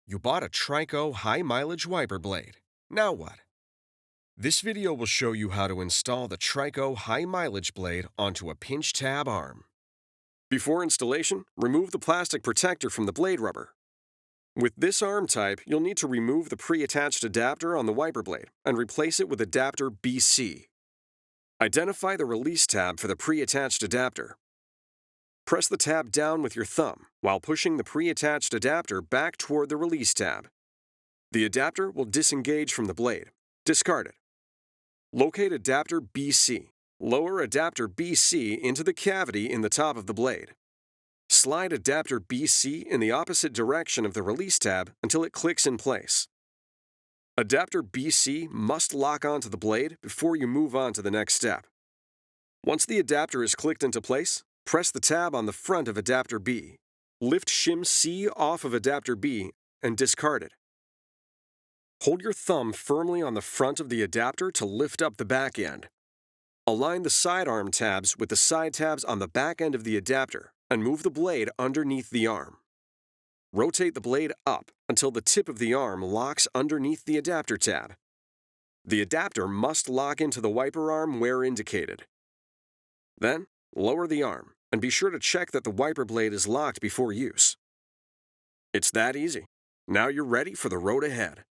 You bought a TRICO High Mileage wiper blade. Now what? This video will show you how to install the TRICO High Mileage blade onto a pinch tab arm. Before installation, remove the plastic protector from the blade rubber. With this arm type, you'll need to remove the pre-attached adapter on the wiper blade and replace it with adapter BC. Identify the release tab for the pre-attached adapter. Press the tab down with your thumb while pushing the pre-attached adapter back toward the release tab. The adapter will disengage from the blade. Discard it. Locate adapter BC. Lower adapter BC into the cavity in the top of the blade. Slide adapter BC in the opposite direction of the release tab until it clicks in place. Adapter BC must lock onto the blade before you move on to the next step. Once the adapter is clicked into place, press the tab on the front of adapter B. Lift shim C off of adapter B and discard it. Hold your thumb firmly on the front of the adapter to lift up the back end. Align the sidearm tabs with the side tabs on the back end of the adapter and move the blade underneath the arm. Rotate the blade up until the tip of the arm locks underneath the adapter tab. The adapter must lock into the wiper arm where indicated. Then, lower the arm and be sure to check that the wiper blade is locked before use. It's that easy. Now you're ready for the road ahead.